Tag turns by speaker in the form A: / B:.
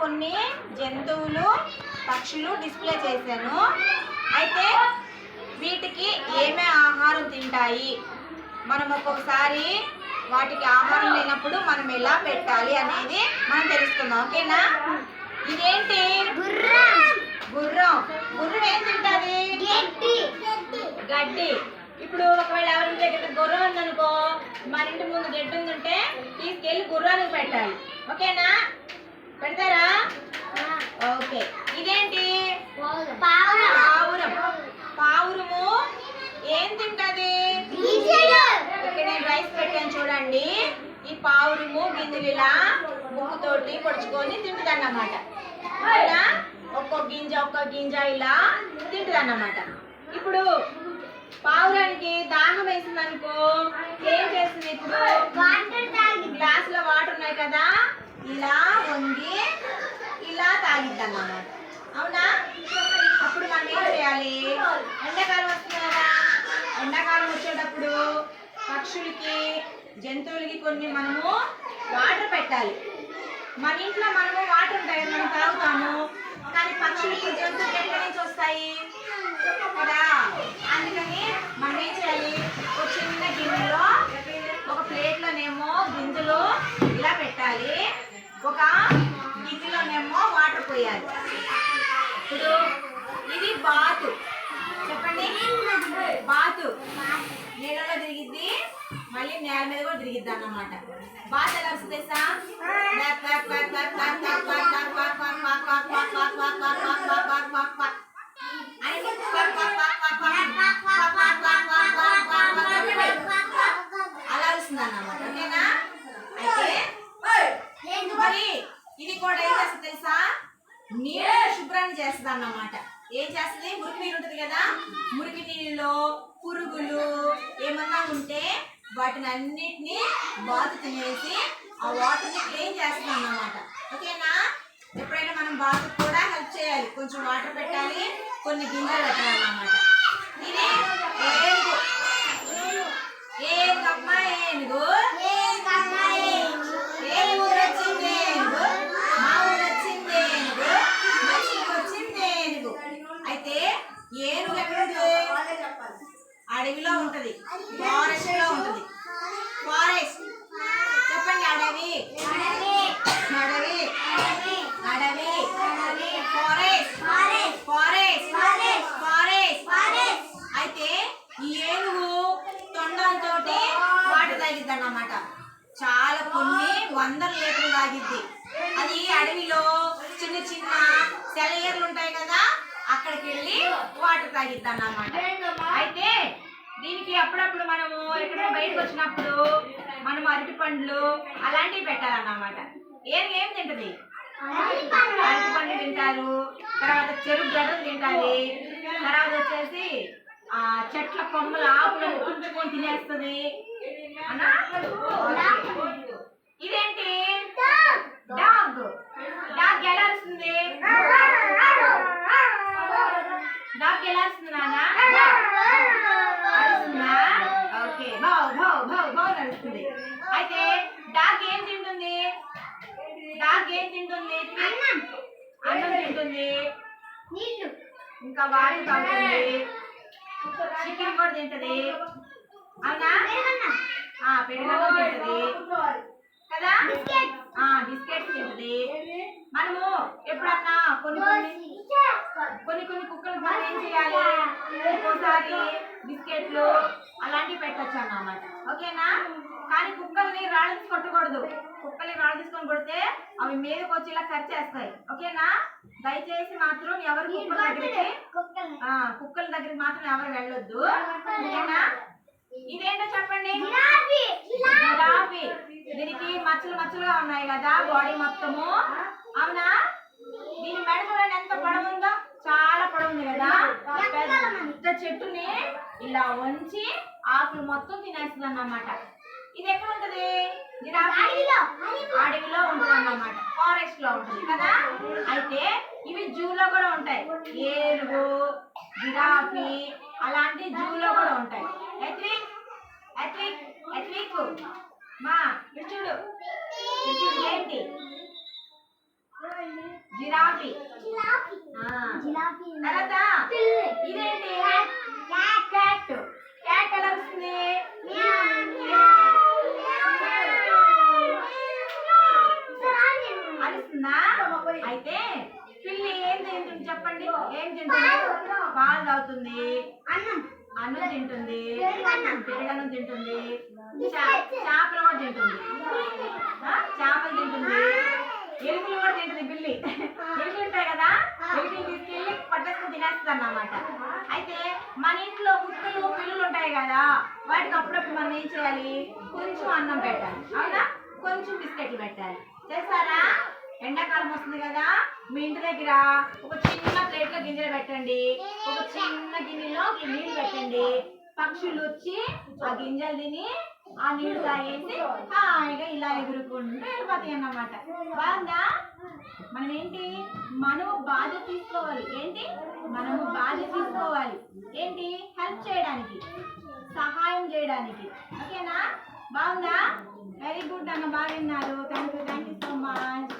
A: కొన్ని జంతువులు పక్షులు డిస్ప్లే చేశాను. అయితే వీటికి ఏమే ఆహారం తింటాయి, మనం ఒక్కొక్కసారి వాటికి ఆహారం లేనప్పుడు మనం ఎలా పెట్టాలి అనేది మనం తెలుసుకుందాం. ఓకేనా? ఇదేంటి? గుర్రం. గుర్రం ఏం తింటుంది? గడ్డి. ఇప్పుడు ఒకవేళ ఎవరి దగ్గర గుర్రం ఉందనుకో, మన ఇంటి ముందు గడ్డి ఉందంటే తీసుకెళ్ళి గుర్రానికి పెట్టాలి. ఓకేనా? పెడతారా? ఓకే. ఇదేంటి? పావురం. పావురము ఏం తింటది? ఇక్కడ నేను రైస్ పెట్టాను చూడండి. ఈ పావురము గింజలు ఇలా ముక్కుతోటి పొడుచుకొని తింటుంది అన్నమాట. ఇలా ఒక్కొక్క గింజ ఇలా తింటుంది అన్నమాట. ఇప్పుడు పావురానికి దాహం వేసింది అనుకో, ఏం చేస్తుంది? ఇప్పుడు గ్లాస్ లో వాటర్ ఉన్నాయి కదా, ఇలా వంగి ఇలా తాగిద్ది అన్నమాట. అవునా? అప్పుడు మనం ఏం చేయాలి? ఎండాకాలం వస్తుంది కదా, ఎండాకాలం వచ్చేటప్పుడు పక్షులకి జంతువులకి కొన్ని మనము వాటర్ పెట్టాలి. మన ఇంట్లో మనము వాటర్ ఉంటాయి, మనం తాగుతాము. కానీ పక్షులకి జంతువులకి ఎక్కడి నుంచి వస్తాయి కదా? అందుకని మనం ఏం చేయాలి? ఒక చిన్న గిన్నెలో, ఒక ప్లేట్లోనేమో గింజలు ఇలా పెట్టాలి, ఒక గిన్నెలోనేమో వాటర్ పోయాలి. ఇప్పుడు ఇది బాతు. చెప్పండి. బాతు నీళ్ళలో తిరిగిద్ది, మళ్ళీ నేల మీద కూడా తిరిగిద్ది అన్నమాట. బాత్ ఎలా వస్తుంది? అలా వస్తుంది అన్నమాట. ఓకేనా? అయితే మరి ఇది కూడా ఏం చేస్తుంది తెలుసా? నీళ్ళు శుభ్రాన్ని చేస్తుంది అన్నమాట. ఏం చేస్తుంది? మురికి నీళ్ళు ఉంటుంది కదా, మురికి నీళ్ళలో పురుగులు ఏమన్నా ఉంటే వాటిని అన్నిటినీ బాతు తినేసి ఆ వాటర్ని క్లీన్ చేస్తుంది అన్నమాట. ఓకేనా? ఎప్పుడైనా మనం బాతు కూడా హెల్ప్ చేయాలి. కొంచెం వాటర్ పెట్టాలి, కొన్ని గింజలు పెట్టాలి అన్నమాట. ఇది ఏనుగు. ఏనుగమ్మ ఏనుగు. ఏ ఊరు వచ్చింది ఏనుగు? మా ఊరు వచ్చింది ఏనుగు. మంచికి వచ్చింది ఏనుగు. అయితే ఏనుగు ఎక్కడ ఉంటుంది? అడవిలో ఉంటుంది, ఫారెస్ట్ లో ఉంటుంది. ఫారెస్ట్ చెప్పండి. అడవి. అడవి. అడవి. ఫారెస్ట్. ఫారెస్ట్. ఫారెస్ట్. అయితే ఈ ఏనుగు తొండంతో వాటర్ తాగిద్ది అన్నమాట. చాలా కొన్ని 100 లీటర్లు తాగిద్ది. అది అడవిలో చిన్న చిన్న సెలయేర్లు ఉంటాయి కదా, అక్కడికి వెళ్ళి వాటర్ తాగిద్ది అన్నమాట. అయితే దీనికి అప్పుడప్పుడు మనము ఎక్కడైనా బయటకు వచ్చినప్పుడు మనం అరటి పండ్లు అలాంటివి పెట్టాలన్నమాట. ఏం తింటది? అరటి పండ్లు తింటారు, తర్వాత చెరుకు గడ్డలు తింటారు, తర్వాత వచ్చేసి చెట్ల కొమ్మల ఆకులను కుంచుకొని తినేస్తుంది అన్నా. ఇదేంటి? డాగ్. డాగ్ ఎలా వస్తుంది? డాగ్ ఎలా వస్తుంది నాన్న? ఓకే. నడుస్తుంది. అయితే డాగ్ ఏం తింటుంది? అన్నం తింటుంది, ఇంకా వాటర్ తాగుతుంది, చికెన్ కూడా తింటది. అవునా? పెరుగన్నం తింటది కదా, బిస్కెట్స్ తింటది. మనము ఎప్పుడన్నా కొన్ని కుక్కలు మనం ఏం చేయాలి? ఒక్కోసారి బిస్కెట్లు అలాంటివి పెట్టచ్చు అన్నమాట. ఓకేనా? కానీ కుక్కల్ని రాళ్ళు తీసి కొట్టకూడదు. కుక్కల్ని రాళ్ళు తీసుకొని కొడితే అవి మీదకి వచ్చి ఇలా కట్ చేస్తాయి. ఓకేనా? దయచేసి మాత్రం ఎవరు కుక్కల దగ్గరికి మాత్రం ఎవరు వెళ్ళొద్దు. ఓకేనా? ఇదేంటో చెప్పండి. జిరాఫీ. దీనికి మచ్చలుగా ఉన్నాయి కదా బాడీ మొత్తము. అవునా? దీని మెడ చూడండి ఎంత పొడవు ఉందో, చాలా పొడవు ఉంది కదా. పెద్ద చెట్టుని ఇలా వంచి ఆకులు మొత్తం తినేస్తుంది అన్నమాట. ఇది ఎక్కడ ఉంటది? అడవిలో ఉంటుంది అన్నమాట, ఫారెస్ట్ లో ఉంటుంది కదా. అయితే ఇవి జూలో కూడా ఉంటాయి. ఏనుగు, జిరాఫీ అలాంటి జూలో కూడా ఉంటాయి. మా చూడు ఏంటి? జిరాఫీ. తర్వాత ఇదేంటి? క్యాట్. క్యాట్ ఎలా వస్తుంది? అరుస్తుందా? అయితే పిల్లి ఏం తింటుంది చెప్పండి? ఏం తింటుంది? పాలు తాగుతుంది, అన్నం తింటుంది, పెరుగన్నం తింటుంది, చేపలు కూడా తింటుంది, చేపలు తింటుంది, ఎలుకలు కూడా తింటుంది. పిల్లి ఎలుకలు ఉంటాయి కదా, ఎలుకలు తీసుకెళ్ళి పట్టేసుకుని తినేస్తుంది అన్నమాట. అయితే మన ఇంట్లో కుక్కలు పిల్లులు ఉంటాయి కదా, వాటికి అప్పుడప్పుడు మనం ఏం చేయాలి? కొంచెం అన్నం పెట్టాలి, అవునా? కొంచెం బిస్కెట్లు పెట్టాలి. చేస్తారా? ఎండాకాలం వస్తుంది కదా, మీ ఇంటి దగ్గర ఒక చిన్న ప్లేట్లో గింజలు పెట్టండి, ఒక చిన్న గిన్నెలో నీళ్లు పెట్టండి. పక్షులు వచ్చి ఆ గింజలు తిని ఆ నీళ్లు తాగేసి హాయిగా ఇలా ఎగురుకుంటూ వెళ్ళిపోతాయి అన్నమాట. బాగుందా? మనం ఏంటి? మనము బాధ్యత తీసుకోవాలి. ఏంటి? మనము బాధ్యత తీసుకోవాలి. ఏంటి? హెల్ప్ చేయడానికి, సహాయం చేయడానికి. ఓకేనా? బాగుందా? వెరీ గుడ్ అన్న, బాగా విన్నారు. Thank you so much.